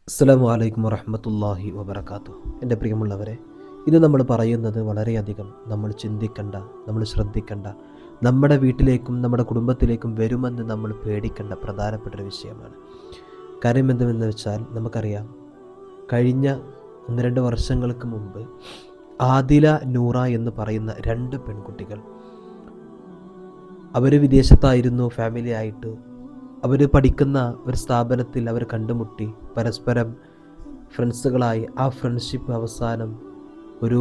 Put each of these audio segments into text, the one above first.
അസ്സലാമു അലൈക്കും വറഹ്മത്തുള്ളാഹി വബറകാതുഹു. എൻ്റെ പ്രിയമുള്ളവരെ, ഇന്ന് നമ്മൾ പറയുന്നത് വളരെയധികം നമ്മൾ ചിന്തിക്കേണ്ട, നമ്മൾ ശ്രദ്ധിക്കേണ്ട, നമ്മുടെ വീട്ടിലേക്കും നമ്മുടെ കുടുംബത്തിലേക്കും വരുമെന്ന് നമ്മൾ പേടിക്കേണ്ട പ്രധാനപ്പെട്ട ഒരു വിഷയമാണ്. കാര്യം എന്തെന്ന് വെച്ചാൽ നമുക്കറിയാം, കഴിഞ്ഞ 1-2 വർഷങ്ങൾക്ക് മുമ്പ് ആദില, നൂറ എന്ന് പറയുന്ന 2 പെൺകുട്ടികൾ, അവർ വിദേശത്തായിരുന്നു ഫാമിലി ആയിട്ട്. അവർ പഠിക്കുന്ന ഒരു സ്ഥാപനത്തിൽ അവർ കണ്ടുമുട്ടി, പരസ്പരം ഫ്രണ്ട്സുകളായി. ആ ഫ്രണ്ട്ഷിപ്പ് അവസാനം ഒരു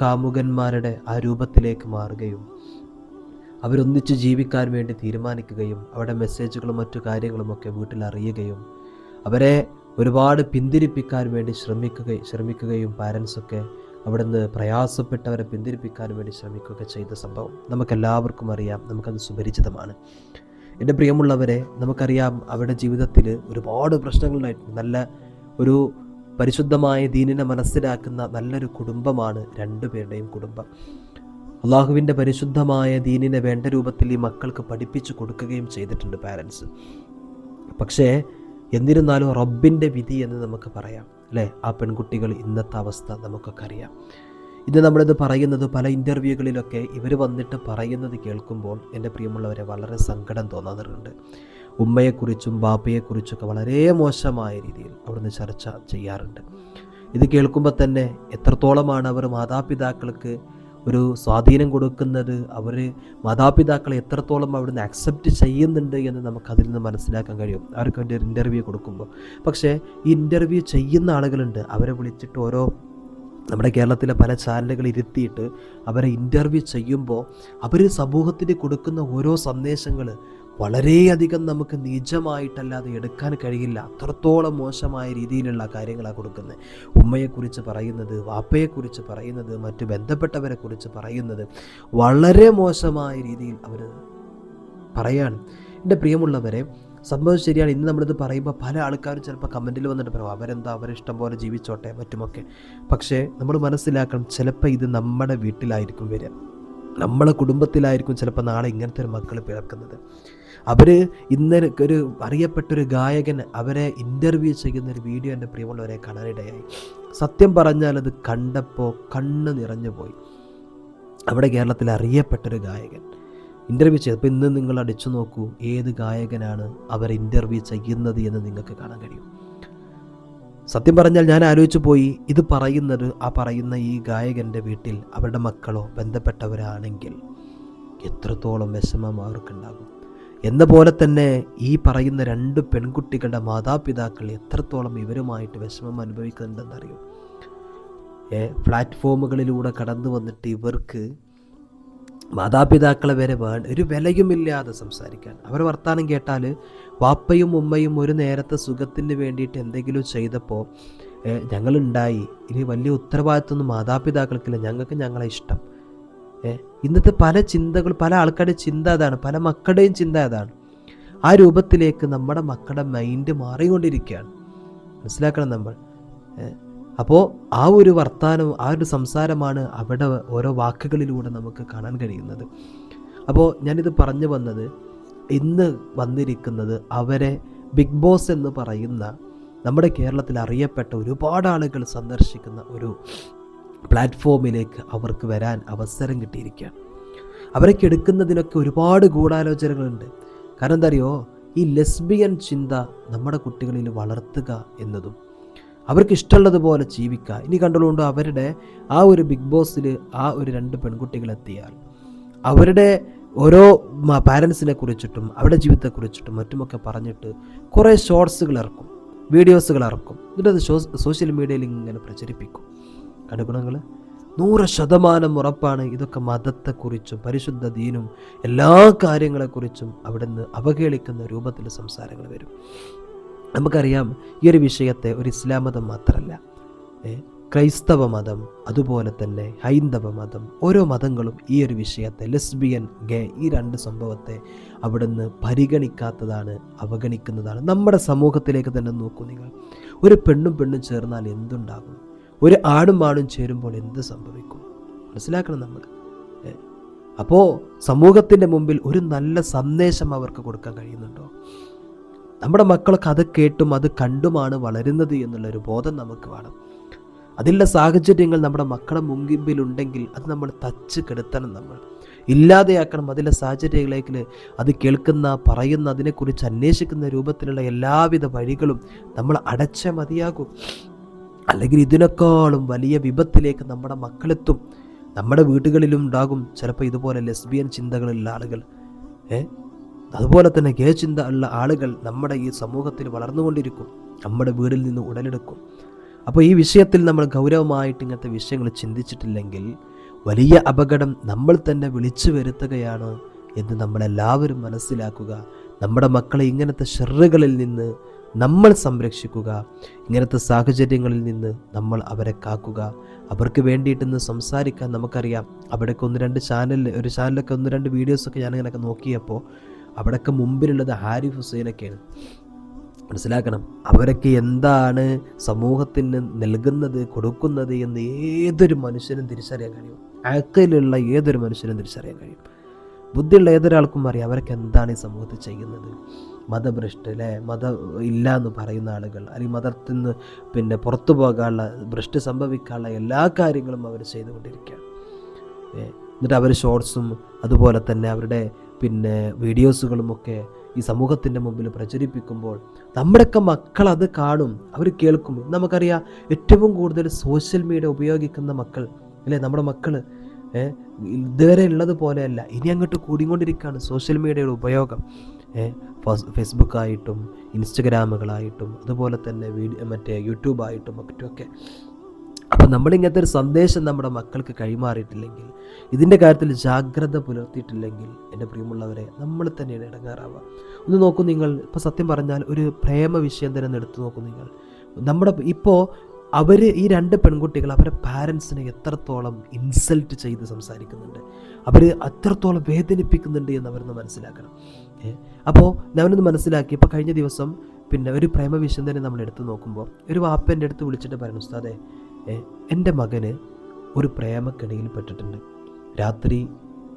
കാമുകന്മാരുടെ ആ രൂപത്തിലേക്ക് മാറുകയും അവരൊന്നിച്ച് ജീവിക്കാൻ വേണ്ടി തീരുമാനിക്കുകയും അവരുടെ മെസ്സേജുകളും മറ്റു കാര്യങ്ങളുമൊക്കെ വീട്ടിൽ അറിയുകയും അവരെ ഒരുപാട് പിന്തിരിപ്പിക്കാൻ വേണ്ടി ശ്രമിക്കുകയും പാരൻസൊക്കെ അവിടുന്ന് പ്രയാസപ്പെട്ടവരെ പിന്തിരിപ്പിക്കാൻ വേണ്ടി ശ്രമിക്കുകയൊക്കെ ചെയ്ത സംഭവം നമുക്കെല്ലാവർക്കും അറിയാം, നമുക്കത് സുപരിചിതമാണ്. എൻ്റെ പ്രിയമുള്ളവരെ, നമുക്കറിയാം അവരുടെ ജീവിതത്തിൽ ഒരുപാട് പ്രശ്നങ്ങളുണ്ടായിട്ടുണ്ട്. നല്ല ഒരു പരിശുദ്ധമായ ദീനിനെ മനസ്സിലാക്കുന്ന നല്ലൊരു കുടുംബമാണ് 2 പേരുടെയും കുടുംബം. അള്ളാഹുവിൻ്റെ പരിശുദ്ധമായ ദീനിനെ വേണ്ട രൂപത്തിൽ ഈ മക്കൾക്ക് പഠിപ്പിച്ചു കൊടുക്കുകയും ചെയ്തിട്ടുണ്ട് പാരൻസ്. പക്ഷേ എന്നിരുന്നാലും റബ്ബിൻ്റെ വിധി എന്ന് നമുക്ക് പറയാം, അല്ലേ? ആ പെൺകുട്ടികൾ ഇന്നത്തെ അവസ്ഥ നമുക്കൊക്കെ അറിയാം. ഇത് നമ്മളിത് പറയുന്നത് പല ഇൻ്റർവ്യൂകളിലൊക്കെ ഇവർ വന്നിട്ട് പറയുന്നത് കേൾക്കുമ്പോൾ എൻ്റെ പ്രിയമുള്ളവരെ വളരെ സങ്കടം തോന്നാറുണ്ട്. ഉമ്മയെക്കുറിച്ചും ബാപ്പയെക്കുറിച്ചൊക്കെ വളരെ മോശമായ രീതിയിൽ അവിടുന്ന് ചർച്ച ചെയ്യാറുണ്ട്. ഇത് കേൾക്കുമ്പോൾ തന്നെ എത്രത്തോളമാണ് അവർ മാതാപിതാക്കൾക്ക് ഒരു സ്വാധീനം കൊടുക്കുന്നത്, അവർ മാതാപിതാക്കളെ എത്രത്തോളം അവിടുന്ന് അക്സെപ്റ്റ് ചെയ്യുന്നുണ്ട് എന്ന് നമുക്കതിൽ നിന്ന് മനസ്സിലാക്കാൻ കഴിയും അവർക്ക് വേണ്ടി ഒരു ഇൻ്റർവ്യൂ കൊടുക്കുമ്പോൾ. പക്ഷേ ഈ ഇൻ്റർവ്യൂ ചെയ്യുന്ന ആളുകളുണ്ട്, അവരെ വിളിച്ചിട്ട് നമ്മുടെ കേരളത്തിലെ പല ചാനലുകൾ ഇരുത്തിയിട്ട് അവരെ ഇൻ്റർവ്യൂ ചെയ്യുമ്പോൾ അവർ സമൂഹത്തിന് കൊടുക്കുന്ന ഓരോ സന്ദേശങ്ങൾ വളരെയധികം നമുക്ക് നിജമായിട്ടല്ലാതെ എടുക്കാൻ കഴിയില്ല. അത്രത്തോളം മോശമായ രീതിയിലുള്ള കാര്യങ്ങളാണ് കൊടുക്കുന്നത്. ഉമ്മയെക്കുറിച്ച് പറയുന്നത്, വാപ്പയെക്കുറിച്ച് പറയുന്നത്, മറ്റു ബന്ധപ്പെട്ടവരെ കുറിച്ച് പറയുന്നത് വളരെ മോശമായ രീതിയിൽ അവർ പറയാണ്. എൻ്റെ പ്രിയമുള്ളവരെ, സംഭവം ശരിയാണ്. ഇന്ന് നമ്മളിത് പറയുമ്പോൾ പല ആൾക്കാരും ചിലപ്പോൾ കമൻറ്റിൽ വന്നിട്ട് പറയും അവരെന്താ, അവരിഷ്ടം പോലെ ജീവിച്ചോട്ടെ മറ്റുമൊക്കെ. പക്ഷേ നമ്മൾ മനസ്സിലാക്കണം, ചിലപ്പോൾ ഇത് നമ്മുടെ വീട്ടിലായിരിക്കും വരിക, നമ്മളെ കുടുംബത്തിലായിരിക്കും ചിലപ്പോൾ നാളെ ഇങ്ങനത്തെ ഒരു മക്കൾ പിറക്കുന്നത്. അവർ ഇന്ന് ഒരു അറിയപ്പെട്ടൊരു ഗായകൻ അവരെ ഇൻ്റർവ്യൂ ചെയ്യുന്നൊരു വീഡിയോ എൻ്റെ പ്രിയമുള്ളവരെ കാണാനിടയായി. സത്യം പറഞ്ഞാൽ അത് കണ്ടപ്പോൾ കണ്ണ് നിറഞ്ഞു പോയി. അവിടെ കേരളത്തിൽ അറിയപ്പെട്ടൊരു ഗായകൻ ഇൻ്റർവ്യൂ ചെയ്തപ്പോൾ ഇന്ന് നിങ്ങൾ അടിച്ചു നോക്കൂ, ഏത് ഗായകനാണ് അവർ ഇൻ്റർവ്യൂ ചെയ്യുന്നത് എന്ന് നിങ്ങൾക്ക് കാണാൻ കഴിയും. സത്യം പറഞ്ഞാൽ ഞാൻ ആലോചിച്ചു പോയി, ഇത് പറയുന്ന ഈ ഗായകൻ്റെ വീട്ടിൽ അവരുടെ മക്കളോ ബന്ധപ്പെട്ടവരാണെങ്കിൽ എത്രത്തോളം വിഷമം അവർക്കുണ്ടാകും. എന്ന പോലെ തന്നെ ഈ പറയുന്ന 2 പെൺകുട്ടികളുടെ മാതാപിതാക്കൾ എത്രത്തോളം ഇവരുമായിട്ട് വിഷമം അനുഭവിക്കുന്നുണ്ടെന്നറിയും. പ്ലാറ്റ്ഫോമുകളിലൂടെ കടന്നു വന്നിട്ട് ഇവർക്ക് മാതാപിതാക്കളെ വരെ ഒരു വിലയുമില്ലാതെ സംസാരിക്കാൻ. അവർ വർത്താനം കേട്ടാൽ വാപ്പയും ഉമ്മയും ഒരു നേരത്തെ സുഖത്തിന് വേണ്ടിയിട്ട് എന്തെങ്കിലും ചെയ്തപ്പോൾ ഞങ്ങളുണ്ടായി, ഇനി വലിയ ഉത്തരവാദിത്വമൊന്നും മാതാപിതാക്കൾക്കില്ല, ഞങ്ങൾക്ക് ഞങ്ങളെ ഇഷ്ടം. ഇന്നത്തെ പല ആൾക്കാരുടെ ചിന്ത അതാണ്, പല മക്കളുടെയും ചിന്ത അതാണ്. ആ രൂപത്തിലേക്ക് നമ്മുടെ മക്കളുടെ മൈൻഡ് മാറിക്കൊണ്ടിരിക്കുകയാണ്. മനസ്സിലാക്കണം നമ്മൾ. അപ്പോൾ ആ ഒരു വർത്താനം, ആ ഒരു സംസാരമാണ് അവിടെ ഓരോ വാക്കുകളിലൂടെ നമുക്ക് കാണാൻ കഴിയുന്നത്. അപ്പോൾ ഞാനിത് പറഞ്ഞു വന്നത്, ഇന്ന് വന്നിരിക്കുന്നത് അവരെ ബിഗ് ബോസ് എന്ന് പറയുന്ന നമ്മുടെ കേരളത്തിൽ അറിയപ്പെട്ട ഒരുപാട് ആളുകൾ സന്ദർശിക്കുന്ന ഒരു പ്ലാറ്റ്ഫോമിലേക്ക് അവർക്ക് വരാൻ അവസരം കിട്ടിയിരിക്കുകയാണ്. അവരൊക്കെ എടുക്കുന്നതിനൊക്കെ ഒരുപാട് ഗൂഢാലോചനകളുണ്ട്. കാരണം എന്താ അറിയോ, ഈ ലെസ്ബിയൻ ചിന്ത നമ്മുടെ കുട്ടികളിൽ വളർത്തുക എന്നതും അവർക്ക് ഇഷ്ടമുള്ളതുപോലെ ജീവിക്കുക. ഇനി കണ്ടുകൊണ്ട് അവരുടെ ആ ഒരു ബിഗ് ബോസിൽ ആ ഒരു 2 പെൺകുട്ടികളെത്തിയാൽ അവരുടെ ഓരോ പാരൻസിനെ കുറിച്ചിട്ടും അവരുടെ ജീവിതത്തെക്കുറിച്ചിട്ടും മറ്റുമൊക്കെ പറഞ്ഞിട്ട് കുറേ ഷോർട്സുകൾ ഇറക്കും, വീഡിയോസുകൾ ഇറക്കും. എന്നിട്ടത് സോഷ്യൽ മീഡിയയിൽ ഇങ്ങനെ പ്രചരിപ്പിക്കും. കണ്ടുഗുണങ്ങൾ 100% ഉറപ്പാണ്. ഇതൊക്കെ മതത്തെക്കുറിച്ചും പരിശുദ്ധ ദീനും എല്ലാ കാര്യങ്ങളെക്കുറിച്ചും അവിടുന്ന് അവഹേളിക്കുന്ന രൂപത്തിൽ സംസാരങ്ങൾ വരും. നമുക്കറിയാം, ഈ ഒരു വിഷയത്തെ ഒരു ഇസ്ലാം മതം മാത്രമല്ല, ക്രൈസ്തവ മതം, അതുപോലെ തന്നെ ഹൈന്ദവ മതം, ഓരോ മതങ്ങളും ഈ ഒരു വിഷയത്തെ, ലെസ്ബിയൻ, ഗേ, ഈ 2 സംഭവത്തെ അവിടുന്ന് പരിഗണിക്കാത്തതാണ്, അവഗണിക്കുന്നതാണ്. നമ്മുടെ സമൂഹത്തിലേക്ക് തന്നെ നോക്കൂ നിങ്ങൾ. ഒരു പെണ്ണും ചേർന്നാൽ എന്തുണ്ടാകും? ഒരു ആണും ചേരുമ്പോൾ എന്ത് സംഭവിക്കും? മനസ്സിലാക്കണം നമ്മൾ. അപ്പോൾ സമൂഹത്തിൻ്റെ മുമ്പിൽ ഒരു നല്ല സന്ദേശം അവർക്ക് കൊടുക്കാൻ കഴിയുന്നുണ്ടോ? നമ്മുടെ മക്കളൊക്കെ അത് കേട്ടും അത് കണ്ടുമാണ് വളരുന്നത് എന്നുള്ളൊരു ബോധം നമുക്ക് വേണം. അതിലുള്ള സാഹചര്യങ്ങൾ നമ്മുടെ മക്കളുടെ മുൻപിലുണ്ടെങ്കിൽ അത് നമ്മൾ തച്ച് കെടുത്തണം, നമ്മൾ ഇല്ലാതെയാക്കണം. അതിലെ സാഹചര്യങ്ങളിലേക്ക് അത് കേൾക്കുന്ന, പറയുന്ന, അതിനെക്കുറിച്ച് അന്വേഷിക്കുന്ന രൂപത്തിലുള്ള എല്ലാവിധ വഴികളും നമ്മൾ അടച്ചേ മതിയാകും. അല്ലെങ്കിൽ ഇതിനേക്കാളും വലിയ വിപത്തിലേക്ക് നമ്മുടെ മക്കളെത്തും. നമ്മുടെ വീടുകളിലും ഉണ്ടാകും ചിലപ്പോൾ ഇതുപോലെ ലെസ്ബിയൻ ചിന്തകളുള്ള ആളുകൾ, അതുപോലെ തന്നെ ഗേ ചിന്ത ഉള്ള ആളുകൾ നമ്മുടെ ഈ സമൂഹത്തിൽ വളർന്നുകൊണ്ടിരിക്കും, നമ്മുടെ വീടിൽ നിന്ന് ഉടലെടുക്കും. അപ്പോൾ ഈ വിഷയത്തിൽ നമ്മൾ ഗൗരവമായിട്ട് ഇങ്ങനത്തെ വിഷയങ്ങൾ ചിന്തിച്ചിട്ടില്ലെങ്കിൽ വലിയ അപകടം നമ്മൾ തന്നെ വിളിച്ചു വരുത്തുകയാണ് എന്ന് നമ്മളെല്ലാവരും മനസ്സിലാക്കുക. നമ്മുടെ മക്കളെ ഇങ്ങനത്തെ ഷെറുകളിൽ നിന്ന് നമ്മൾ സംരക്ഷിക്കുക, ഇങ്ങനത്തെ സാഹചര്യങ്ങളിൽ നിന്ന് നമ്മൾ അവരെ കാക്കുക. അവർക്ക് വേണ്ടിയിട്ടൊന്ന് സംസാരിക്കാൻ നമുക്കറിയാം. അവിടെയൊക്കെ ഒരു ചാനലൊക്കെ 1-2 വീഡിയോസൊക്കെ ഞാനിങ്ങനെയൊക്കെ നോക്കിയപ്പോൾ അവിടെയൊക്കെ മുമ്പിലുള്ളത് ഹാരിഫ് ഹുസൈനൊക്കെയാണ്. മനസ്സിലാക്കണം, അവരൊക്കെ എന്താണ് സമൂഹത്തിന് നൽകുന്നത്, കൊടുക്കുന്നത് എന്ന് ഏതൊരു മനുഷ്യനും തിരിച്ചറിയാൻ കഴിയും. അക്കയിലുള്ള ഏതൊരു മനുഷ്യനും തിരിച്ചറിയാൻ കഴിയും. ബുദ്ധിയുള്ള ഏതൊരാൾക്കും അറിയാം അവരൊക്കെ എന്താണ് ഈ സമൂഹത്തിൽ ചെയ്യുന്നത്. മതഭ്രഷ്ട് മതം ഇല്ല എന്ന് പറയുന്ന ആളുകൾ, അല്ലെങ്കിൽ മതത്തിൽ നിന്ന് പുറത്തു പോകാനുള്ള, ഭ്രഷ്ട് സംഭവിക്കാനുള്ള എല്ലാ കാര്യങ്ങളും അവർ ചെയ്തുകൊണ്ടിരിക്കുകയാണ്. എന്നിട്ട് അവർ ഷോർട്സും അതുപോലെ തന്നെ അവരുടെ വീഡിയോസുകളുമൊക്കെ ഈ സമൂഹത്തിൻ്റെ മുമ്പിൽ പ്രചരിപ്പിക്കുമ്പോൾ നമ്മുടെയൊക്കെ മക്കൾ അത് കാണും, അവർ കേൾക്കും. നമുക്കറിയാം ഏറ്റവും കൂടുതൽ സോഷ്യൽ മീഡിയ ഉപയോഗിക്കുന്ന മക്കൾ നമ്മുടെ മക്കൾ ഇതുവരെ ഉള്ളതുപോലെയല്ല, ഇനി അങ്ങോട്ട് കൂടിക്കൊണ്ടിരിക്കുകയാണ് സോഷ്യൽ മീഡിയയുടെ ഉപയോഗം. ഫേസ്ബുക്കായിട്ടും ഇൻസ്റ്റഗ്രാമുകളായിട്ടും അതുപോലെ തന്നെ യൂട്യൂബായിട്ടും മറ്റുമൊക്കെ. അപ്പോൾ നമ്മളിങ്ങനത്തെ ഒരു സന്ദേശം നമ്മുടെ മക്കൾക്ക് കൈമാറിയിട്ടില്ലെങ്കിൽ, ഇതിൻ്റെ കാര്യത്തിൽ ജാഗ്രത പുലർത്തിയിട്ടില്ലെങ്കിൽ, എൻ്റെ പ്രിയമുള്ളവരെ, നമ്മൾ തന്നെയാണ് ഇടങ്ങാറാവുക. ഒന്ന് നോക്കൂ നിങ്ങൾ, ഇപ്പോൾ സത്യം പറഞ്ഞാൽ ഒരു പ്രേമ വിഷയം തന്നെ എടുത്തു നോക്കൂ നിങ്ങൾ. ഇപ്പോൾ ഈ 2 പെൺകുട്ടികൾ അവരെ പാരൻസിനെ എത്രത്തോളം ഇൻസൾട്ട് ചെയ്ത് സംസാരിക്കുന്നുണ്ട്, അവർ അത്രത്തോളം വേദനിപ്പിക്കുന്നുണ്ട് എന്ന് അവരൊന്ന് മനസ്സിലാക്കണം. അപ്പോൾ ഞാനൊന്ന് മനസ്സിലാക്കി. ഇപ്പോൾ കഴിഞ്ഞ ദിവസം ഒരു പ്രേമ വിഷയം തന്നെ നമ്മൾ എടുത്തു നോക്കുമ്പോൾ ഒരു വാപ്പ എൻ്റെ അടുത്ത് വിളിച്ചിട്ട് പറയുന്നു, ഉസ്താദേ, എൻ്റെ മകന് ഒരു പ്രേമക്കിടയിൽ പെട്ടിട്ടുണ്ട്. രാത്രി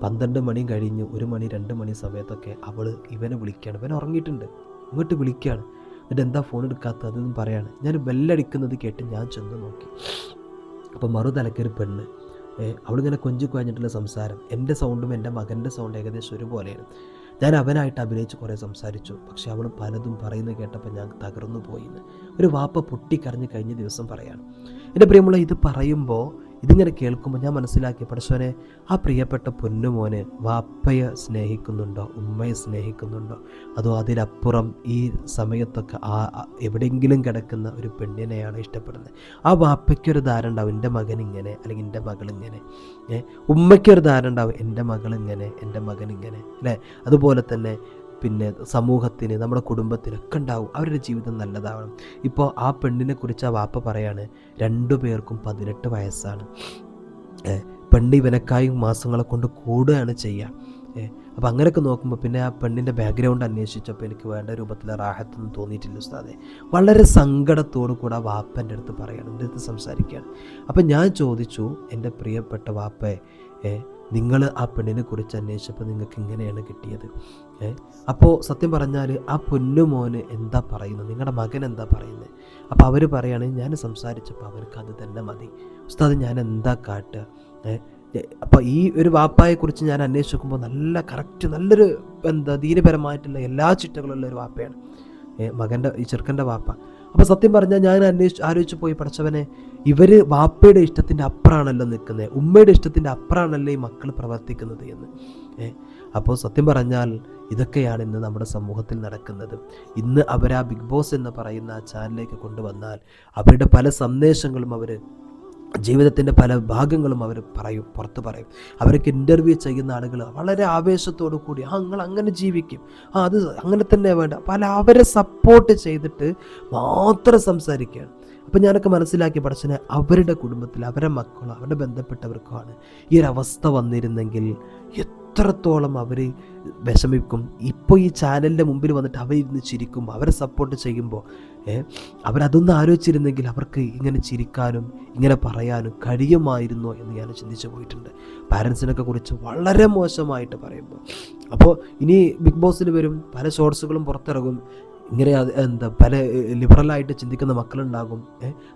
12 മണി കഴിഞ്ഞ് 1 മണി 2 മണി സമയത്തൊക്കെ അവൾ ഇവനെ വിളിക്കുകയാണ്. ഇവൻ ഉറങ്ങിയിട്ടുണ്ട്, ഇങ്ങോട്ട് വിളിക്കുകയാണ്. എന്നിട്ട് എന്താ ഫോൺ എടുക്കാത്തതെന്ന് പറയാണ്. ഞാൻ ബെല്ലടിക്കുന്നത് കേട്ട് ഞാൻ ചെന്ന് നോക്കി. അപ്പോൾ മറുതലക്കൊരു പെണ്ണ്, അവളിങ്ങനെ കൊഞ്ചി കുഴഞ്ഞിട്ടുള്ള സംസാരം. എൻ്റെ സൗണ്ടും എൻ്റെ മകൻ്റെ സൗണ്ട് ഏകദേശം ഒരുപോലെയാണ്. ഞാൻ അവനായിട്ട് അഭിനയിച്ച് കുറേ സംസാരിച്ചു, പക്ഷെ അവൾ പലതും പറയുന്നത് കേട്ടപ്പോൾ ഞാൻ തകർന്നു പോയിന്ന് ഒരു വാപ്പ പൊട്ടിക്കരഞ്ഞ് കഴിഞ്ഞ ദിവസം പറയാണ്. എൻ്റെ പ്രിയമുള്ള, ഇത് പറയുമ്പോൾ, ഇതിങ്ങനെ കേൾക്കുമ്പോൾ ഞാൻ മനസ്സിലാക്കി, പടച്ചോനെ, ആ പ്രിയപ്പെട്ട പൊന്നുമോനെ വാപ്പയെ സ്നേഹിക്കുന്നുണ്ടോ, ഉമ്മയെ സ്നേഹിക്കുന്നുണ്ടോ, അതോ അതിലപ്പുറം ഈ സമയത്തൊക്കെ എവിടെയെങ്കിലും കിടക്കുന്ന ഒരു പെണ്ണിനെയാണ് ഇഷ്ടപ്പെടുന്നത്? ആ വാപ്പയ്ക്കൊരു ധാരണ ഉണ്ടാവും, എൻ്റെ മകൻ ഇങ്ങനെ, അല്ലെങ്കിൽ എൻ്റെ മകളിങ്ങനെ. ഉമ്മയ്ക്കൊരു ധാരണ ഉണ്ടാവും, എൻ്റെ മകളിങ്ങനെ, എൻ്റെ മകനിങ്ങനെ, അല്ലേ? അതുപോലെ തന്നെ സമൂഹത്തിന്, നമ്മുടെ കുടുംബത്തിനൊക്കെ ഉണ്ടാവും അവരുടെ ജീവിതം നല്ലതാവണം. ഇപ്പോൾ ആ പെണ്ണിനെ കുറിച്ച് ആ വാപ്പ പറയാണ്, 2 പേർക്കും 18 വയസ്സാണ്. പെണ്ണ് ഇവനക്കായും മാസങ്ങളെ കൊണ്ട് കൂടുകയാണ് ചെയ്യുക. അപ്പോൾ അങ്ങനെയൊക്കെ നോക്കുമ്പോൾ ആ പെണ്ണിൻ്റെ ബാക്ക്ഗ്രൗണ്ട് അന്വേഷിച്ചപ്പോൾ എനിക്ക് വേണ്ട രൂപത്തിൽ റാഹത്തൊന്നും തോന്നിയിട്ടില്ല ഉസ്താദെ. വളരെ സങ്കടത്തോടു കൂടെ ആ വാപ്പൻ്റെ അടുത്ത് പറയണം, എൻ്റെ അടുത്ത് സംസാരിക്കുകയാണ്. അപ്പം ഞാൻ ചോദിച്ചു, എൻ്റെ പ്രിയപ്പെട്ട വാപ്പേ, നിങ്ങൾ ആ പെണ്ണിനെ കുറിച്ച് അന്വേഷിച്ചപ്പോൾ നിങ്ങൾക്ക് ഇങ്ങനെയാണ് കിട്ടിയത്. അപ്പോൾ സത്യം പറഞ്ഞാൽ ആ പൊന്നുമോന് എന്താ പറയുന്നത്, നിങ്ങളുടെ മകൻ എന്താ പറയുന്നത്? അപ്പോൾ അവർ പറയുകയാണെങ്കിൽ ഞാൻ സംസാരിച്ചപ്പോൾ അവർക്ക് അത് തന്നെ മതി. ഉസ്താദ്, ഞാൻ എന്താ കാട്ടുക? അപ്പോൾ ഈ ഒരു വാപ്പായെക്കുറിച്ച് ഞാൻ അന്വേഷിക്കുമ്പോൾ നല്ലൊരു ദീനപരമായിട്ടുള്ള എല്ലാ ചിട്ടകളുള്ള ഒരു വാപ്പയാണ് ഈ ചെറുക്കൻ്റെ വാപ്പ. അപ്പോൾ സത്യം പറഞ്ഞാൽ ഞാൻ ആലോചിച്ച് പോയി, പഠിച്ചവനെ, ഇവർ വാപ്പയുടെ ഇഷ്ടത്തിൻ്റെ അപ്പുറമാണല്ലോ നിൽക്കുന്നത്, ഉമ്മയുടെ ഇഷ്ടത്തിൻ്റെ അപ്പുറമാണല്ലോ ഈ മക്കൾ പ്രവർത്തിക്കുന്നത് എന്ന്. അപ്പോൾ സത്യം പറഞ്ഞാൽ ഇതൊക്കെയാണ് ഇന്ന് നമ്മുടെ സമൂഹത്തിൽ നടക്കുന്നത്. ഇന്ന് അവർ ആ ബിഗ് ബോസ് എന്ന് പറയുന്ന ആ ചാനലിലേക്ക് കൊണ്ടുവന്നാൽ അവരുടെ പല സന്ദേശങ്ങളും, അവർ ജീവിതത്തിൻ്റെ പല ഭാഗങ്ങളും അവർ പുറത്ത് പറയും. അവർക്ക് ഇൻ്റർവ്യൂ ചെയ്യുന്ന ആളുകൾ വളരെ ആവേശത്തോടു കൂടി നിങ്ങൾ അങ്ങനെ ജീവിക്കും, അത് അങ്ങനെ തന്നെ വേണ്ട, അവരെ സപ്പോർട്ട് ചെയ്തിട്ട് മാത്രം സംസാരിക്കുകയാണ്. അപ്പം ഞാനൊക്കെ മനസ്സിലാക്കി, പഠിച്ചനെ അവരുടെ കുടുംബത്തിൽ, അവരുടെ മക്കളോ അവരുടെ ബന്ധപ്പെട്ടവർക്കുമാണ് ഈ ഒരവസ്ഥ വന്നിരുന്നെങ്കിൽ എത്രത്തോളം അവർ വിഷമിക്കും. ഇപ്പോൾ ഈ ചാനലിൻ്റെ മുമ്പിൽ വന്നിട്ട് അവരിരുന്ന് ചിരിക്കുമ്പോൾ, അവരെ സപ്പോർട്ട് ചെയ്യുമ്പോൾ അവരതൊന്നും ആലോചിച്ചിരുന്നെങ്കിൽ അവർക്ക് ഇങ്ങനെ ചിരിക്കാനും ഇങ്ങനെ പറയാനും കഴിയുമായിരുന്നോ എന്ന് ഞാൻ ചിന്തിച്ചു പോയിട്ടുണ്ട്. പാരൻസിനൊക്കെ കുറിച്ച് വളരെ മോശമായിട്ട് പറയുമ്പോൾ. അപ്പോൾ ഇനി ബിഗ് ബോസിൽ വരും, പല ഷോർട്സുകളും പുറത്തിറങ്ങും. ഇങ്ങനെ എന്താ പല ലിബറലായിട്ട് ചിന്തിക്കുന്ന മക്കളുണ്ടാകും.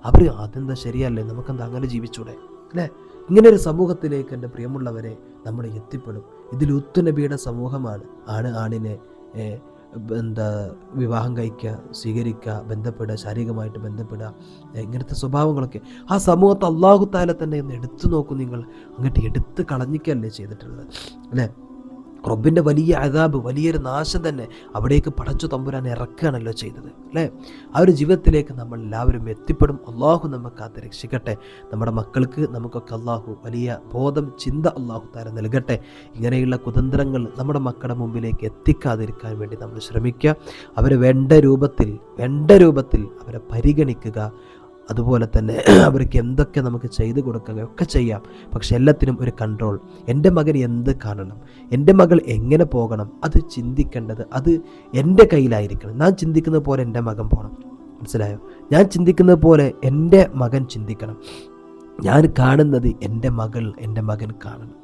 അവർ അതെന്താ ശരിയല്ലേ, നമുക്കെന്താ അങ്ങനെ ജീവിച്ചൂടെ അല്ലേ? ഇങ്ങനെ ഒരു സമൂഹത്തിലേക്ക് എൻ്റെ പ്രിയമുള്ളവരെ നമ്മൾ എത്തിപ്പെടും. ഇതിൽ നബിയുടെ സമൂഹമാണ്. ആണിനെ എന്താ വിവാഹം കഴിക്കുക, സ്വീകരിക്കുക, ബന്ധപ്പെടുക, ശാരീരികമായിട്ട് ബന്ധപ്പെടുക, ഇങ്ങനത്തെ സ്വഭാവങ്ങളൊക്കെ ആ സമൂഹത്തെ അള്ളാഹു തആല തന്നെ ഒന്ന് എടുത്തു നോക്കും. നിങ്ങൾ അങ്ങോട്ട് എടുത്ത് കളഞ്ഞിക്കല്ലേ ചെയ്തിട്ടുള്ളത് അല്ലേ? റബ്ബിൻ്റെ വലിയ അദാബ്, വലിയൊരു നാശം തന്നെ അവിടേക്ക് പടച്ചു തമ്പുരാൻ ഇറക്കുകയാണല്ലോ ചെയ്തത് അല്ലേ? ആ ഒരു ജീവിതത്തിലേക്ക് നമ്മൾ എല്ലാവരും എത്തിപ്പെടും. അള്ളാഹു നമുക്ക് കാത്ത് രക്ഷിക്കട്ടെ. നമ്മുടെ മക്കൾക്ക് നമുക്കൊക്കെ അള്ളാഹു വലിയ ബോധം, ചിന്ത അള്ളാഹു തആല നൽകട്ടെ. ഇങ്ങനെയുള്ള കുതന്ത്രങ്ങൾ നമ്മുടെ മക്കളുടെ മുമ്പിലേക്ക് എത്തിക്കാതിരിക്കാൻ വേണ്ടി നമ്മൾ ശ്രമിക്കുക. അവരെ വേണ്ട രൂപത്തിൽ അവരെ പരിഗണിക്കുക. അതുപോലെ തന്നെ അവർക്ക് എന്തൊക്കെ നമുക്ക് ചെയ്തു കൊടുക്കുകയൊക്കെ ചെയ്യാം. പക്ഷെ എല്ലാത്തിനും ഒരു കൺട്രോൾ. എൻ്റെ മകൻ എന്ത് കാണണം, എൻ്റെ മകൾ എങ്ങനെ പോകണം, അത് ചിന്തിക്കേണ്ടത് അത് എൻ്റെ കയ്യിലായിരിക്കണം. ഞാൻ ചിന്തിക്കുന്നത് പോലെ എൻ്റെ മകൻ പോകണം. മനസ്സിലായോ? ഞാൻ ചിന്തിക്കുന്നത് പോലെ എൻ്റെ മകൻ ചിന്തിക്കണം. ഞാൻ കാണുന്നത് എൻ്റെ മകൻ കാണണം.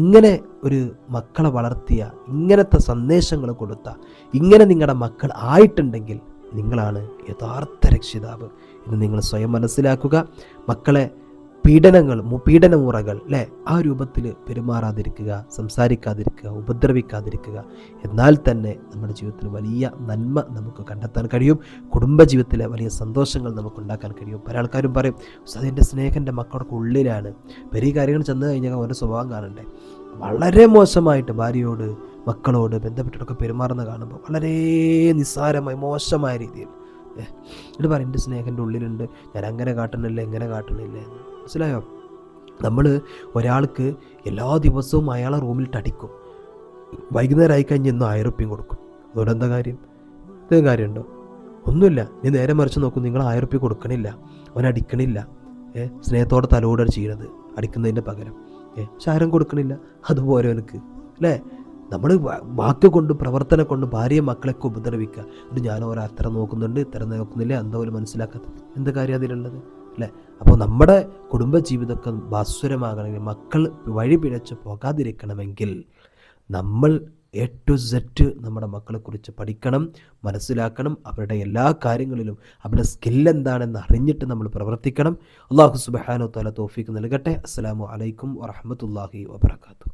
ഇങ്ങനെ ഒരു മക്കളെ വളർത്തിയ, ഇങ്ങനത്തെ സന്ദേശങ്ങൾ കൊടുത്ത, ഇങ്ങനെ നിങ്ങളുടെ മക്കൾ ആയിട്ടുണ്ടെങ്കിൽ നിങ്ങളാണ് യഥാർത്ഥ രക്ഷിതാവ് എന്ന് നിങ്ങൾ സ്വയം മനസ്സിലാക്കുക. മക്കളെ പീഡനമുറകൾ അല്ലേ, ആ രൂപത്തിൽ പെരുമാറാതിരിക്കുക, സംസാരിക്കാതിരിക്കുക, ഉപദ്രവിക്കാതിരിക്കുക. എന്നാൽ തന്നെ നമ്മുടെ ജീവിതത്തിൽ വലിയ നന്മ നമുക്ക് കണ്ടെത്താൻ കഴിയും. കുടുംബജീവിതത്തിലെ വലിയ സന്തോഷങ്ങൾ നമുക്ക് ഉണ്ടാക്കാൻ കഴിയും. പല ആൾക്കാരും പറയും, അതിൻ്റെ സ്നേഹം എൻ്റെ മക്കളുടെ ഉള്ളിലാണ്. വലിയ കാര്യങ്ങൾ ചെന്ന് കഴിഞ്ഞാൽ അവൻ്റെ സ്വഭാവം കാണണ്ടേ? വളരെ മോശമായിട്ട് ഭാര്യയോട്, മക്കളോട് ബന്ധപ്പെട്ടിട്ടൊക്കെ പെരുമാറുന്ന കാണുമ്പോൾ വളരെ നിസ്സാരമായി, മോശമായ രീതിയിൽ എന്നിട്ട് പറയും, എൻ്റെ സ്നേഹൻ്റെ ഉള്ളിലുണ്ട്, ഞാൻ അങ്ങനെ കാട്ടണില്ല, എങ്ങനെ കാട്ടണില്ല. മനസ്സിലായോ? നമ്മൾ ഒരാൾക്ക് എല്ലാ ദിവസവും അയാളെ റൂമിലിട്ട് അടിക്കും. വൈകുന്നേരം ആയിക്കഴിഞ്ഞ് എന്നും 1000 റുപ്യം കൊടുക്കും. അതുകൊണ്ട് എന്താ കാര്യം? എന്തെങ്കിലും കാര്യമുണ്ടോ? ഒന്നുമില്ല. നീ നേരെ മറിച്ച് നോക്കും, നിങ്ങൾ 1000 റുപ്യ കൊടുക്കണില്ല, അവൻ അടിക്കണില്ല. സ്നേഹത്തോടെ തലോടാണ് ചെയ്യണത് അടിക്കുന്നതിൻ്റെ പകരം. പക്ഷെ ആരും കൊടുക്കണില്ല. അതുപോലെ എനിക്ക് അല്ലേ? നമ്മൾ വാക്ക് കൊണ്ട്, പ്രവർത്തനം കൊണ്ട് ഭാര്യയും മക്കളൊക്കെ ഉപദ്രവിക്കുക. ഇത് ഞാൻ അത്ര നോക്കുന്നുണ്ട്, ഇത്ര നോക്കുന്നില്ല, എന്താ പോലും മനസ്സിലാക്കാത്തത്. എന്ത് കാര്യം അതിലുള്ളത് അല്ലേ? അപ്പോൾ നമ്മുടെ കുടുംബജീവിതമൊക്കെ ഭാസ്വരമാകണമെങ്കിൽ, മക്കൾ വഴി പിഴച്ച് പോകാതിരിക്കണമെങ്കിൽ നമ്മൾ A to Z നമ്മുടെ മക്കളെക്കുറിച്ച് പഠിക്കണം, മനസ്സിലാക്കണം. അവരുടെ എല്ലാ കാര്യങ്ങളിലും അവരുടെ സ്കിൽ എന്താണെന്ന് അറിഞ്ഞിട്ട് നമ്മൾ പ്രവർത്തിക്കണം. അല്ലാഹു സുബ്ഹാനഹു വ തആല തൗഫീഖ് നൽകട്ടെ. അസ്സലാമു അലൈക്കും വറഹ്മത്തുള്ളാഹി വബറകാതുഹു.